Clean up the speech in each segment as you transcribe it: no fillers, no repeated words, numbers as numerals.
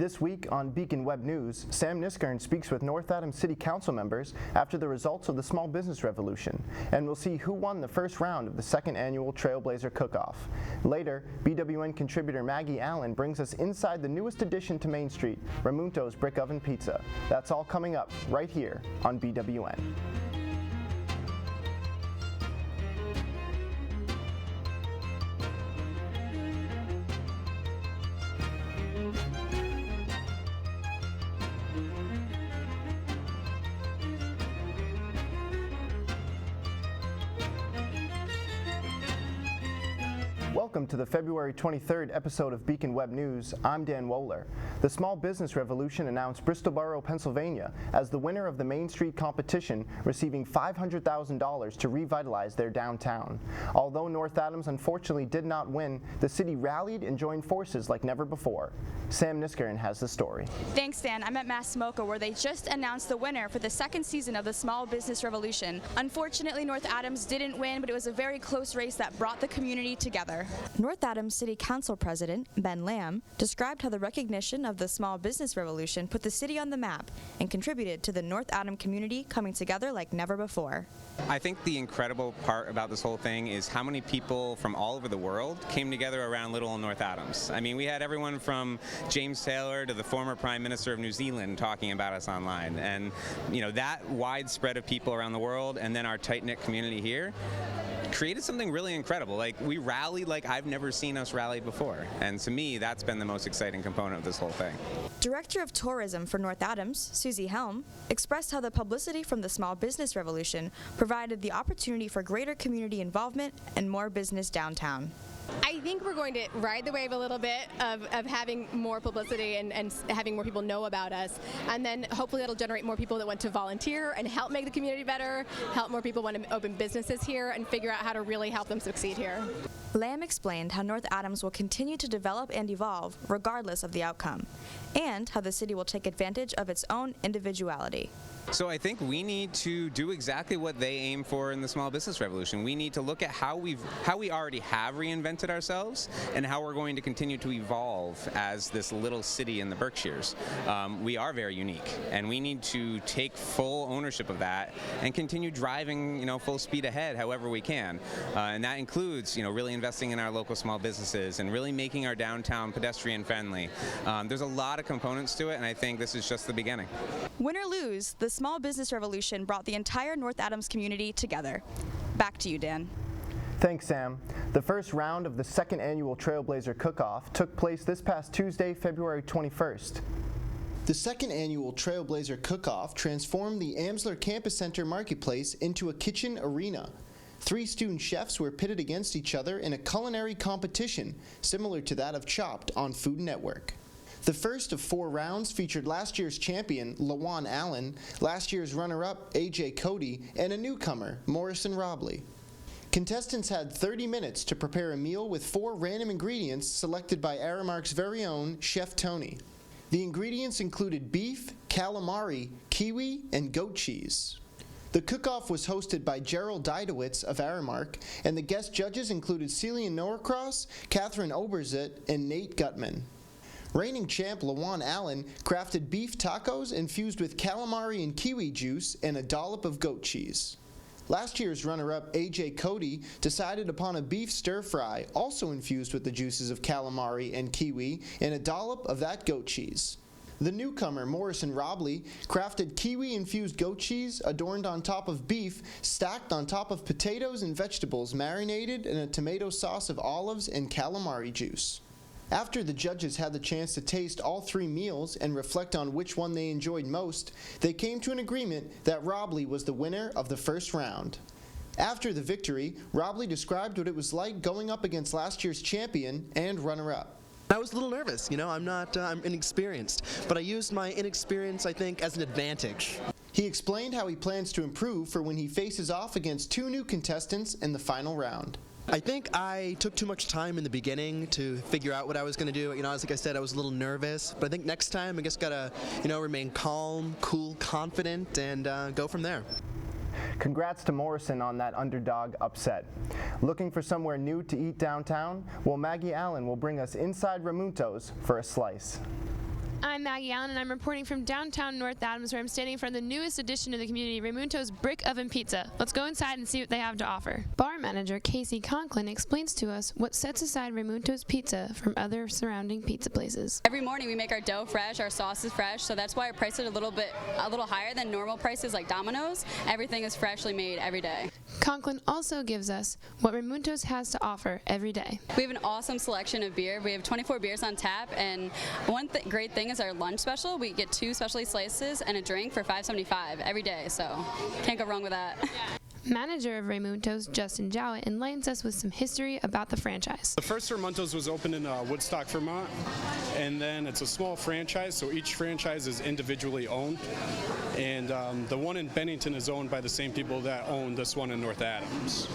This week on Beacon Web News, Sam Kniskern speaks with North Adams City Council members after the results of the Small Business Revolution, and we'll see who won the first round of the second annual Trailblazer Cook-off. Later, BWN contributor Maggie Allen brings us inside the newest addition to Main Street, Ramunto's Brick Oven Pizza. That's all coming up right here on BWN. Welcome to the February 23rd episode of Beacon Web News. I'm Dan Wohler. The Small Business Revolution announced Bristol Borough, Pennsylvania as the winner of the Main Street competition, receiving $500,000 to revitalize their downtown. Although North Adams unfortunately did not win, the city rallied and joined forces like never before. Sam Kniskern has the story. Thanks, Dan. I'm at Mass Mocha, where they just announced the winner for the second season of the Small Business Revolution. Unfortunately, North Adams didn't win, but it was a very close race that brought the community together. North Adams City Council President Ben Lamb described how the recognition of the Small Business Revolution put the city on the map and contributed to the North Adams community coming together like never before. I think the incredible part about this whole thing is how many people from all over the world came together around little North Adams. I mean, we had everyone from James Taylor to the former Prime Minister of New Zealand talking about us online. And, you know, that widespread of people around the world and then our tight-knit community here created something really incredible. Like, we rallied like I've never seen us rally before. And to me, that's been the most exciting component of this whole thing. Director of Tourism for North Adams, Susie Helm, expressed how the publicity from the Small Business Revolution provided the opportunity for greater community involvement and more business downtown. I think we're going to ride the wave a little bit of having more publicity and having more people know about us. And then hopefully that'll generate more people that want to volunteer and help make the community better, help more people want to open businesses here and figure out how to really help them succeed here. Lamb explained how North Adams will continue to develop and evolve regardless of the outcome, and how the city will take advantage of its own individuality. So I think we need to do exactly what they aim for in the Small Business Revolution. We need to look at how we already have reinvented ourselves and how we're going to continue to evolve as this little city in the Berkshires. We are very unique, and we need to take full ownership of that and continue driving, full speed ahead however we can. And that includes, really investing in our local small businesses and really making our downtown pedestrian friendly. There's a lot of components to it, and I think this is just the beginning. Win or lose, the Small Business Revolution brought the entire North Adams community together. Back to you, Dan. Thanks, Sam. The first round of the second annual Trailblazer Cook-off took place this past Tuesday, February 21st. The second annual Trailblazer Cook-off transformed the Amsler Campus Center Marketplace into a kitchen arena. 3 student chefs were pitted against each other in a culinary competition similar to that of Chopped on Food Network. The first of 4 rounds featured last year's champion, Maggie Allen, last year's runner-up, AJ Cody, and a newcomer, Morrison Robley. Contestants had 30 minutes to prepare a meal with 4 random ingredients selected by Aramark's very own Chef Tony. The ingredients included beef, calamari, kiwi, and goat cheese. The cook-off was hosted by Gerald Didowitz of Aramark, and the guest judges included Celian Norcross, Catherine Oberzit, and Nate Gutman. Reigning champ Maggie Allen crafted beef tacos infused with calamari and kiwi juice and a dollop of goat cheese. Last year's runner-up AJ Cody decided upon a beef stir-fry, also infused with the juices of calamari and kiwi and a dollop of that goat cheese. The newcomer Morrison Robley crafted kiwi-infused goat cheese adorned on top of beef, stacked on top of potatoes and vegetables marinated in a tomato sauce of olives and calamari juice. After the judges had the chance to taste all 3 meals and reflect on which one they enjoyed most, they came to an agreement that Robley was the winner of the first round. After the victory, Robley described what it was like going up against last year's champion and runner-up. I was a little nervous, I'm inexperienced, but I used my inexperience, I think, as an advantage. He explained how he plans to improve for when he faces off against 2 new contestants in the final round. I think I took too much time in the beginning to figure out what I was going to do. Like I said, I was a little nervous, but I think next time I just gotta, remain calm, cool, confident, and go from there. Congrats to Morrison on that underdog upset. Looking for somewhere new to eat downtown? Well, Maggie Allen will bring us inside Ramunto's for a slice. I'm Maggie Allen, and I'm reporting from downtown North Adams, where I'm standing in front of the newest addition to the community, Ramunto's Brick Oven Pizza. Let's go inside and see what they have to offer. Bar manager Casey Conklin explains to us what sets aside Ramunto's Pizza from other surrounding pizza places. Every morning we make our dough fresh, our sauce is fresh, so that's why our prices are a little higher than normal prices like Domino's. Everything is freshly made every day. Conklin also gives us what Ramunto's has to offer every day. We have an awesome selection of beer. We have 24 beers on tap, and one great thing is our lunch special. We get 2 specialty slices and a drink for $5.75 every day, so can't go wrong with that. Manager of Ramunto's, Justin Jowett, enlightens us with some history about the franchise. The first Ramunto's was opened in Woodstock, Vermont, and then it's a small franchise, so each franchise is individually owned. And the one in Bennington is owned by the same people that own this one in North Adams.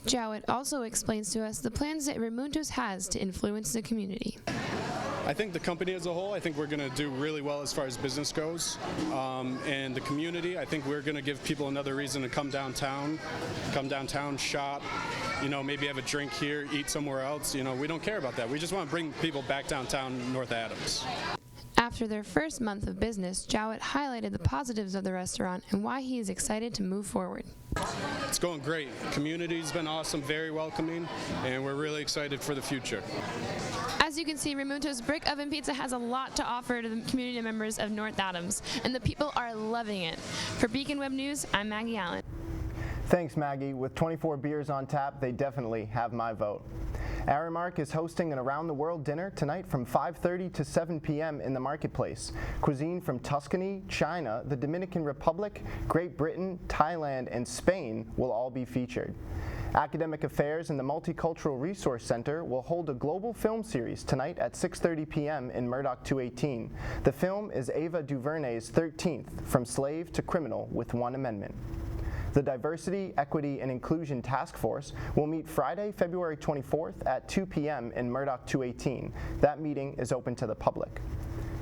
Jowett also explains to us the plans that Ramunto's has to influence the community. I think the company as a whole, I think we're going to do really well as far as business goes. And the community, I think we're going to give people another reason to come downtown, shop, maybe have a drink here, eat somewhere else. We don't care about that. We just want to bring people back downtown North Adams. After their first month of business, Jowett highlighted the positives of the restaurant and why he is excited to move forward. It's going great. Community's been awesome, very welcoming, and we're really excited for the future. As you can see, Ramunto's Brick Oven Pizza has a lot to offer to the community members of North Adams, and the people are loving it. For Beacon Web News, I'm Maggie Allen. Thanks, Maggie. With 24 beers on tap, they definitely have my vote. Aramark is hosting an around-the-world dinner tonight from 5:30 to 7 p.m. in the marketplace. Cuisine from Tuscany, China, the Dominican Republic, Great Britain, Thailand, and Spain will all be featured. Academic Affairs and the Multicultural Resource Center will hold a global film series tonight at 6:30 p.m. in Murdoch 218. The film is Ava DuVernay's 13th, From Slave to Criminal with One Amendment. The Diversity, Equity, and Inclusion Task Force will meet Friday, February 24th at 2 p.m. in Murdoch 218. That meeting is open to the public.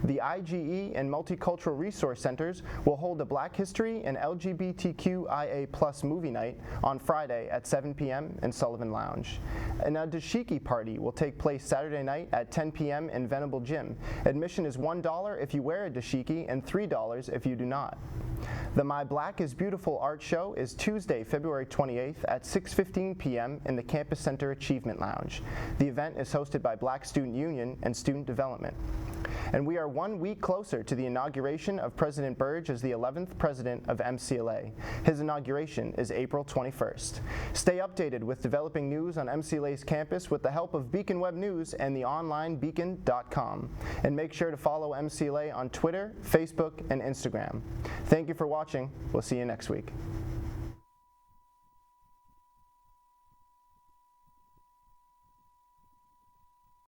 The IGE and Multicultural Resource Centers will hold a Black History and LGBTQIA+ movie night on Friday at 7 p.m. in Sullivan Lounge. And a dashiki party will take place Saturday night at 10 p.m. in Venable Gym. Admission is $1 if you wear a dashiki and $3 if you do not. The My Black is Beautiful art show is Tuesday, February 28th at 6:15 p.m. in the Campus Center Achievement Lounge. The event is hosted by Black Student Union and Student Development. And we are 1 week closer to the inauguration of President Burge as the 11th president of MCLA. His inauguration is April 21st. Stay updated with developing news on MCLA's campus with the help of Beacon Web News and the online beacon.com. And make sure to follow MCLA on Twitter, Facebook, and Instagram. Thank you for watching. We'll see you next week.